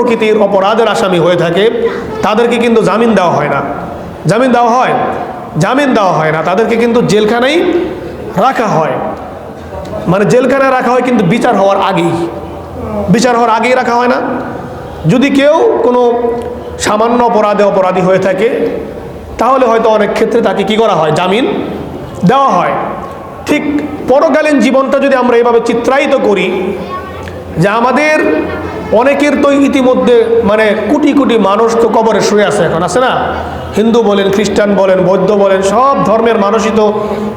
প্রকৃতির অপরাধের আসামি হয়ে থাকে তাদেরকে কিন্তু জামিন দেওয়া হয় না। জামিন দেওয়া হয়? জামিন দেওয়া হয় না, তাদেরকে কিন্তু জেলখানায় রাখা হয়। মানে জেলখানায় রাখা হয় কিন্তু বিচার হওয়ার আগেই, বিচার হওয়ার আগেই রাখা হয় না। যদি কেউ কোনো সামান্য অপরাধী হয়ে থাকে তাহলে হয়তো অনেক ক্ষেত্রে তাকে কি করা হয়, জামিন দেওয়া হয়। ঠিক পরকালীন জীবনটা যদি আমরা এভাবে চিত্রায়িত করি যে আমাদের অনেকের তো ইতিমধ্যে মানে কোটি কোটি মানুষ তো কবরে শুয়ে আছে, এখন আছে না? হিন্দু বলেন, খ্রিস্টান বলেন, বৌদ্ধ বলেন, সব ধর্মের মানুষই তো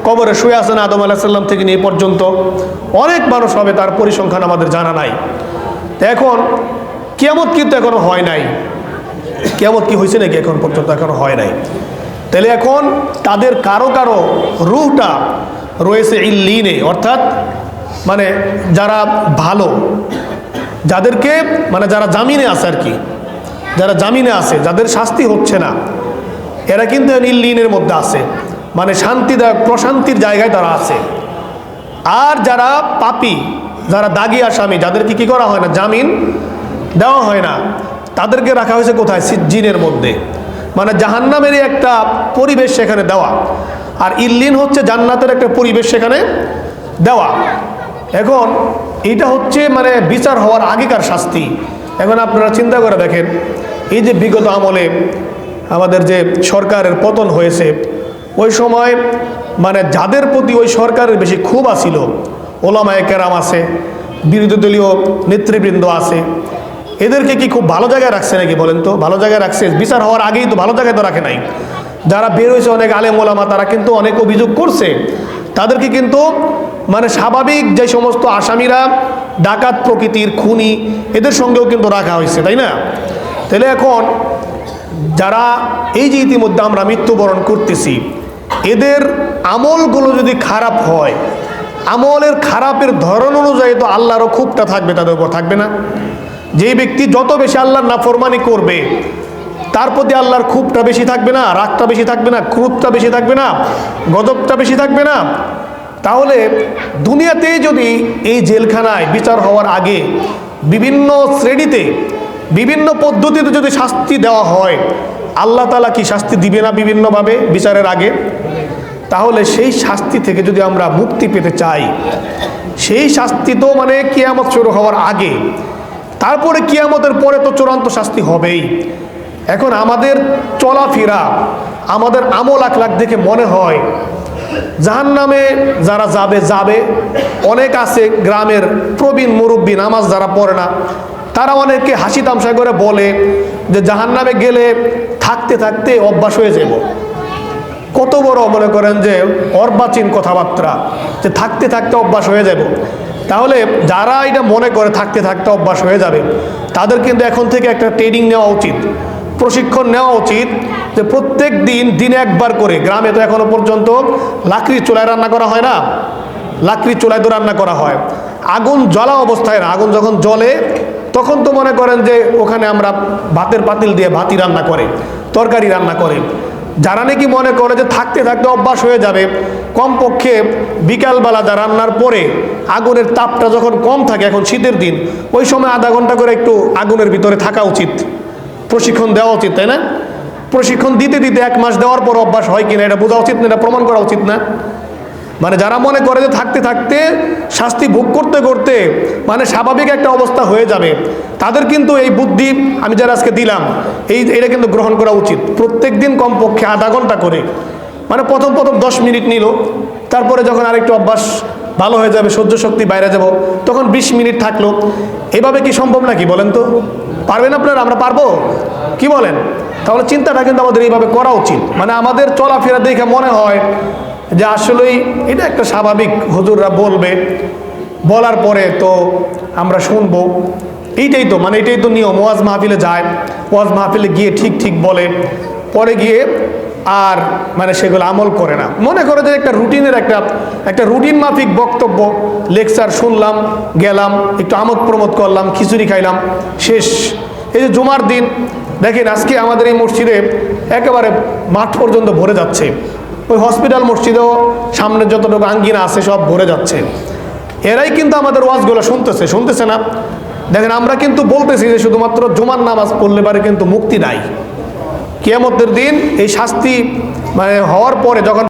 কবরে শুয়ে আছে না, আদম আলাইহিস সালাম থেকে নিয়ে পর্যন্ত অনেক মানুষ হবে, তার পরিসংখ্যান আমাদের জানা নাই। এখন কিয়ামত কিন্তু এখনো হয় নাই। কিয়ামত কি হয়েছে নাকি এখন পর্যন্ত? এখনো হয় নাই। তাহলে এখন তাদের কারো কারো রূহটা রয়েছে ইল্লিনে, অর্থাৎ মানে যারা ভালো, যাদেরকে মানে যারা জামিনে আছে আর কি, যারা জামিনে আছে, যাদের শাস্তি হচ্ছে না, এরা কিন্তু ইল্লিনের মধ্যে আছে, মানে শান্তিদায়ক প্রশান্তির জায়গায় তারা আছে। আর যারা পাপী, যারা দাগী আসামি, যাদেরকে কি করা হয় না, জামিন দেওয়া হয় না, তাদেরকে রাখা হয়েছে কোথায়? সিজ্জিনের মধ্যে, মানে জাহান্নামেরই একটা পরিবেশ সেখানে দেওয়া। আর ইল্লিন হচ্ছে জান্নাতের একটা পরিবেশ সেখানে দেওয়া। এখন এটা হচ্ছে মানে বিচার হওয়ার আগেকার শাস্তি। এখন আপনারা চিন্তা করে দেখেন, এই যে বিগত আমলে আমাদের যে সরকারের পতন হয়েছে, ওই সময় মানে যাদের প্রতি ওই সরকারের বেশি ক্ষোভ আসিল, ওলামায়ে কেরাম আছে, বিরোধী দলীয় নেতৃবৃন্দ আছে, এদেরকে কি খুব ভালো জায়গায় রাখছে নাকি বলেন তো? ভালো জায়গায় রাখছে? বিচার হওয়ার আগেই তো ভালো জায়গায় তো রাখে নাই। যারা বের হয়েছে অনেক আলেম ওলামা, তারা কিন্তু অনেক অভিযোগ করছে, তাদেরকে কিন্তু মানে স্বাভাবিক যে সমস্ত আসামিরা ডাকাত প্রকৃতির, খুনি, এদের সঙ্গেও কিন্তু রাখা হয়েছে, তাই না? তাহলে এখন যারা এই যে ইতিমধ্যে আমরা মৃত্যুবরণ করতেছি, এদের আমলগুলো যদি খারাপ হয়, আমলের খারাপের ধরন অনুযায়ী তো আল্লাহরও ক্ষোভটা থাকবে তাদের উপর, থাকবে না? যে ব্যক্তি যত বেশি আল্লাহর নাফরমানি করবে তার প্রতি আল্লাহর ক্ষোভটা বেশি থাকবে না? রাগটা বেশি থাকবে না? ক্রোধটা বেশি থাকবে না? গজবটা বেশি থাকবে না? তাহলে দুনিয়াতেই যদি এই জেলখানায় বিচার হওয়ার আগে বিভিন্ন শ্রেণীতে, বিভিন্ন পদ্ধতিতে যদি শাস্তি দেওয়া হয়, আল্লাহ তাআলা কি শাস্তি দিবে না বিভিন্নভাবে বিচারের আগে? তাহলে সেই শাস্তি থেকে যদি আমরা মুক্তি পেতে চাই, সেই শাস্তি তো মানে কিয়ামত শুরু হওয়ার আগে, তারপরে কিয়ামতের পরে তো চূড়ান্ত শাস্তি হবেই। এখন আমাদের চলাফেরা, আমাদের আমল আখলাক দেখে মনে হয় জাহান্নামে যারা যাবে, অনেক আছে গ্রামের প্রবীণ মুরব্বী, নামাজ যারা পড়ে না, তারা অনেকে হাসি তামসা করে বলে যে জাহান্নামে গেলে থাকতে থাকতে অভ্যাস হয়ে যাব। কত বড় মনে করেন যে অর্বাচীন কথাবার্তা, যে থাকতে থাকতে অভ্যাস হয়ে যাব। তাহলে যারা এটা মনে করে থাকতে থাকতে অভ্যাস হয়ে যাবে, তাদের কিন্তু এখন থেকে একটা ট্রেনিং নেওয়া উচিত, প্রশিক্ষণ নেওয়া উচিত, যে প্রত্যেক দিনে একবার করে, গ্রামে তো এখনো পর্যন্ত লাকড়ির চুলায় রান্না করা হয় না, লাকড়ির চুলায় তো রান্না করা হয়, আগুন জ্বলা অবস্থায় না, আগুন যখন জ্বলে তখন তো মনে করেন যে ওখানে আমরা ভাতের পাতিল দিয়ে ভাতই রান্না করে, তরকারি রান্না করে। যারা নাকি মনে করে যে থাকতে থাকতে অভ্যাস হয়ে যাবে, কমপক্ষে বিকালবেলা যা রান্নার পরে আগুনের তাপটা যখন কম থাকে, এখন শীতের দিন, ওই সময় আধা ঘন্টা করে একটু আগুনের ভিতরে থাকা উচিত, প্রশিক্ষণ দেওয়া উচিত, তাই না? প্রশিক্ষণ দিতে দিতে 1 মাস দেওয়ার পর অভ্যাস হয় কিনা এটা বোঝা উচিত না, এটা প্রমাণ করা উচিত না? মানে যারা মনে করে যে থাকতে থাকতে শাস্তি ভোগ করতে করতে মানে স্বাভাবিক একটা অবস্থা হয়ে যাবে, তাদের কিন্তু এই বুদ্ধি আমি যারা আজকে দিলাম, এটা কিন্তু গ্রহণ করা উচিত। প্রত্যেক দিন কমপক্ষে আধা ঘন্টা করে, মানে প্রথম 10 মিনিট নিল, তারপরে যখন আরেকটু অভ্যাস ভালো হয়ে যাবে, সহ্য শক্তি বাইরে যাব, তখন 20 মিনিট থাকলো। এভাবে কি সম্ভব নাকি বলেন তো? পারবেন আপনারা? আমরা পারবো? কি বলেন? তাহলে চিন্তাটা কিন্তু আমাদের এইভাবে করা উচিত। মানে আমাদের চলাফেরা দেখে মনে হয় যে আসলেই এটা একটা স্বাভাবিক, হুজুররা বলবে, বলার পরে তো আমরা শুনবো, এইটাই তো মানে এটাই তো নিয়ম। ওয়াজ মাহফিলে যায়, ওয়াজ মাহফিলে গিয়ে ঠিক বলে, পরে গিয়ে আর মানে সেগুলো আমল করে না, মনে করে যে একটা রুটিনের একটা রুটিন মাফিক বক্তব্য, লেকচার শুনলাম, গেলাম, একটু আমোদ প্রমোদ করলাম, খিচুড়ি খাইলাম, শেষ। এই যে জুমার দিন দেখেন, আজকে আমাদের এই মসজিদে একেবারে মাঠ পর্যন্ত ভরে যাচ্ছে, ওই হসপিটাল মসজিদেও সামনে যতটুকু আঙ্গিনা আছে সব ভরে যাচ্ছে। এরাই কিন্তু আমাদের ওয়াজগুলো শুনতেছে না? দেখেন আমরা কিন্তু বলতেছি যে শুধুমাত্র জুমার নামাজ পড়লে পারে কিন্তু মুক্তি নাই। কিয়ামতের দিন এই শাস্তি মানে হওয়ার পরে যখন